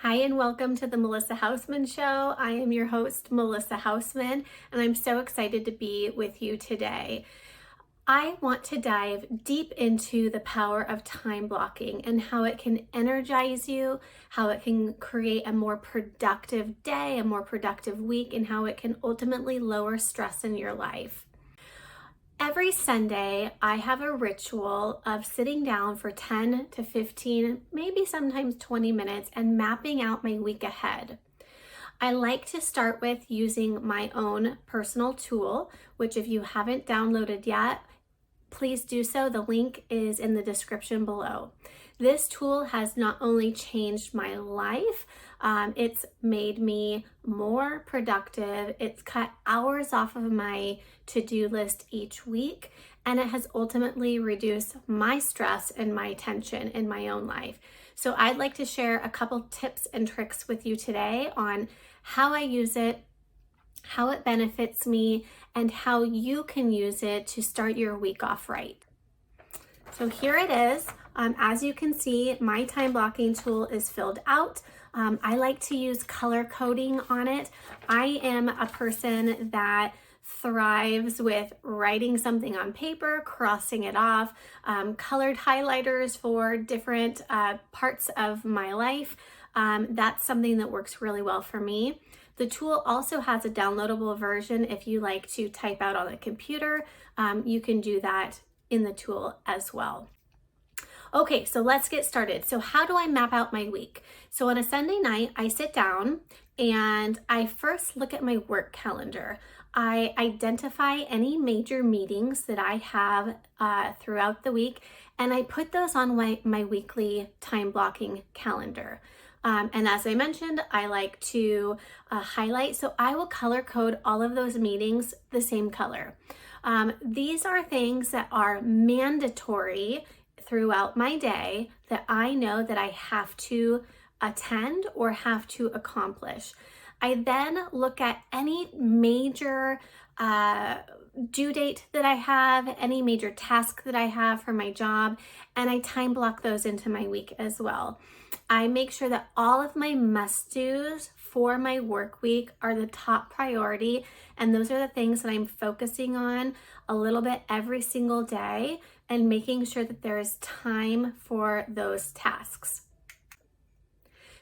Hi, and welcome to the Melissa Hausmann Show. I am your host, Melissa Hausmann, and I'm so excited to be with you today. I want to dive deep into the power of time blocking and how it can energize you, how it can create a more productive day, a more productive week, and how it can ultimately lower stress in your life. Every Sunday, I have a ritual of sitting down for 10 to 15, maybe sometimes 20 minutes and mapping out my week ahead. I like to start with using my own personal tool, which if you haven't downloaded yet, please do so. The link is in the description below. This tool has not only changed my life, it's made me more productive. It's cut hours off of my to-do list each week, and it has ultimately reduced my stress and my tension in my own life. So I'd like to share a couple tips and tricks with you today on how I use it, how it benefits me, and how you can use it to start your week off right. So here it is. As you can see, my time blocking tool is filled out. I like to use color coding on it. I am a person that thrives with writing something on paper, crossing it off, colored highlighters for different parts of my life. That's something that works really well for me. The tool also has a downloadable version. If you like to type out on the computer, you can do that in the tool as well. Okay, so let's get started. So how do I map out my week? So on a Sunday night, I sit down and I first look at my work calendar. I identify any major meetings that I have throughout the week, and I put those on my weekly time blocking calendar. And as I mentioned, I like to highlight, so I will color code all of those meetings the same color. These are things that are mandatory throughout my day that I know that I have to attend or have to accomplish. I then look at any major due date that I have, any major task that I have for my job, and I time block those into my week as well. I make sure that all of my must-dos for my work week are the top priority, and those are the things that I'm focusing on a little bit every single day and making sure that there is time for those tasks.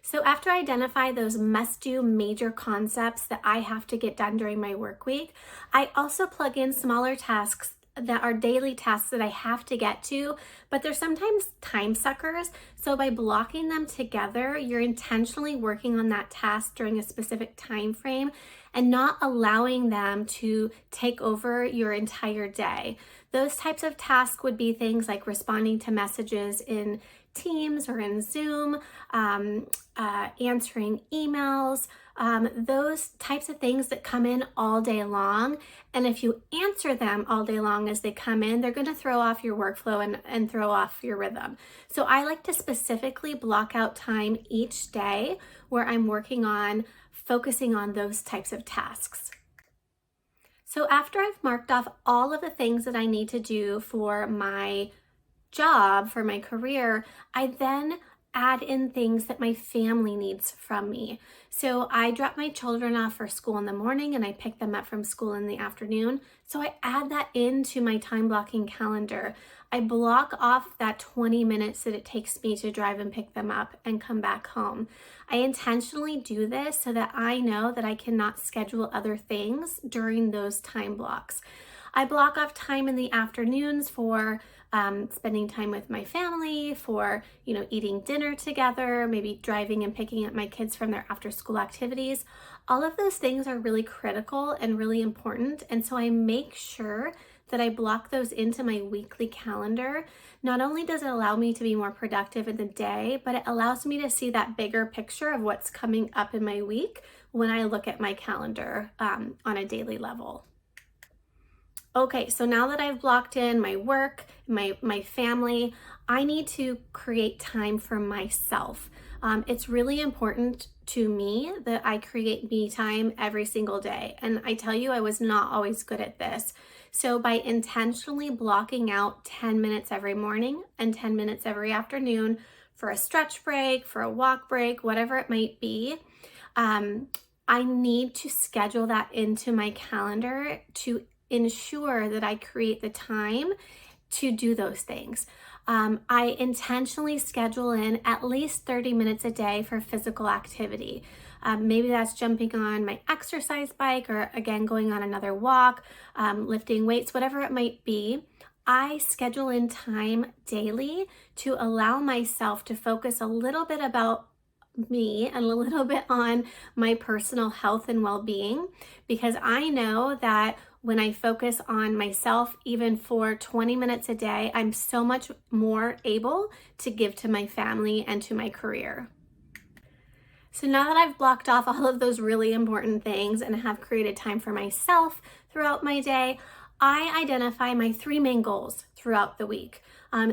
So after I identify those must-do major concepts that I have to get done during my work week, I also plug in smaller tasks that are daily tasks that I have to get to, but they're sometimes time suckers. So by blocking them together, you're intentionally working on that task during a specific time frame and not allowing them to take over your entire day. Those types of tasks would be things like responding to messages in Teams or in Zoom, answering emails, those types of things that come in all day long. And if you answer them all day long as they come in, they're going to throw off your workflow and throw off your rhythm. So I like to specifically block out time each day where I'm working on focusing on those types of tasks. So after I've marked off all of the things that I need to do for my job, for my career, I then add in things that my family needs from me. So I drop my children off for school in the morning and I pick them up from school in the afternoon. So I add that into my time blocking calendar. I block off that 20 minutes that it takes me to drive and pick them up and come back home. I intentionally do this so that I know that I cannot schedule other things during those time blocks. I block off time in the afternoons for spending time with my family, for, eating dinner together, maybe driving and picking up my kids from their after school activities. All of those things are really critical and really important. And so I make sure that I block those into my weekly calendar. Not only does it allow me to be more productive in the day, but it allows me to see that bigger picture of what's coming up in my week when I look at my calendar on a daily level. Okay, so now that I've blocked in my work, my family, I need to create time for myself. It's really important to me that I create me time every single day. And I tell you, I was not always good at this. So by intentionally blocking out 10 minutes every morning and 10 minutes every afternoon for a stretch break, for a walk break, whatever it might be, I need to schedule that into my calendar to ensure that I create the time to do those things. I intentionally schedule in at least 30 minutes a day for physical activity. Maybe that's jumping on my exercise bike or again, going on another walk, lifting weights, whatever it might be. I schedule in time daily to allow myself to focus a little bit about me and a little bit on my personal health and well-being, because I know that when I focus on myself, even for 20 minutes a day, I'm so much more able to give to my family and to my career. So now that I've blocked off all of those really important things and have created time for myself throughout my day, I identify my 3 main goals throughout the week.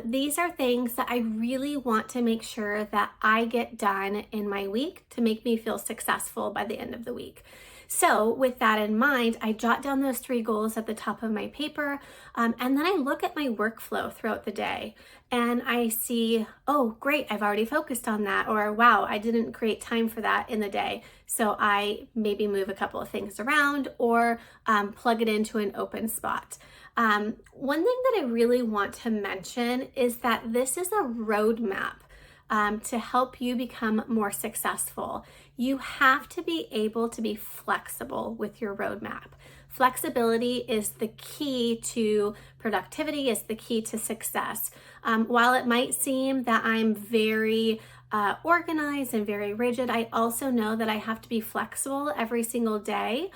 These are things that I really want to make sure that I get done in my week to make me feel successful by the end of the week. So with that in mind, I jot down those 3 goals at the top of my paper, and then I look at my workflow throughout the day and I see, oh, great, I've already focused on that, or wow, I didn't create time for that in the day. So I maybe move a couple of things around or plug it into an open spot. One thing that I really want to mention is that this is a roadmap to help you become more successful. You have to be able to be flexible with your roadmap. Flexibility is the key to productivity, is the key to success. While it might seem that I'm very organized and very rigid, I also know that I have to be flexible every single day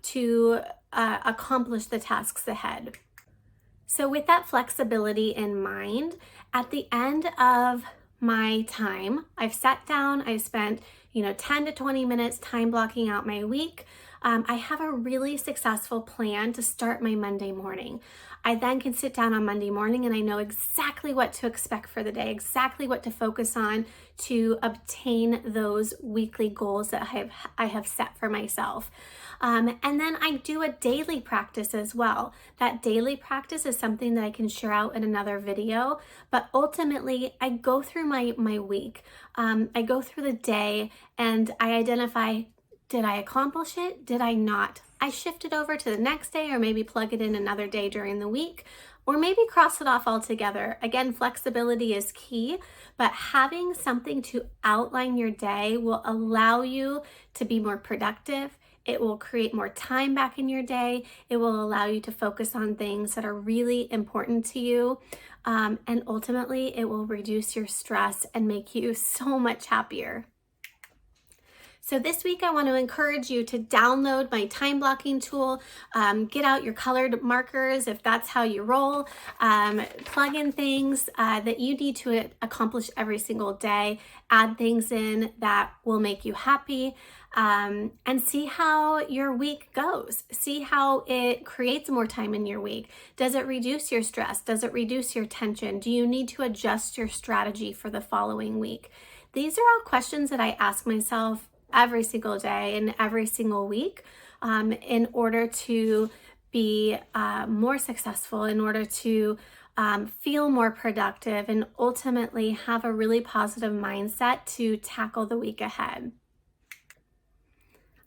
to accomplish the tasks ahead. So with that flexibility in mind, at the end of my time, I've sat down, I've spent 10 to 20 minutes time blocking out my week. I have a really successful plan to start my Monday morning. I then can sit down on Monday morning and I know exactly what to expect for the day, exactly what to focus on to obtain those weekly goals that I have set for myself. And then I do a daily practice as well. That daily practice is something that I can share out in another video, but ultimately I go through my week. I go through the day and I identify, did I accomplish it? Did I not? I shift it over to the next day or maybe plug it in another day during the week, or maybe cross it off altogether. Again, flexibility is key, but having something to outline your day will allow you to be more productive. It will create more time back in your day. It will allow you to focus on things that are really important to you. And ultimately, it will reduce your stress and make you so much happier. So this week, I want to encourage you to download my time blocking tool, get out your colored markers if that's how you roll, plug in things that you need to accomplish every single day, add things in that will make you happy, and see how your week goes. See how it creates more time in your week. Does it reduce your stress? Does it reduce your tension? Do you need to adjust your strategy for the following week? These are all questions that I ask myself every single day and every single week in order to be more successful, in order to feel more productive, and ultimately have a really positive mindset to tackle the week ahead.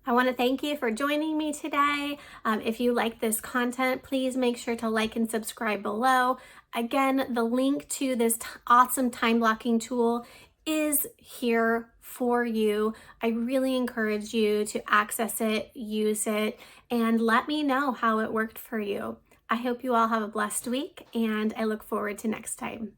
I want to thank you for joining me today. If you like this content, please make sure to like and subscribe below. Again, the link to this awesome time blocking tool is here for you. I really encourage you to access it, use it, and let me know how it worked for you. I hope you all have a blessed week, and I look forward to next time.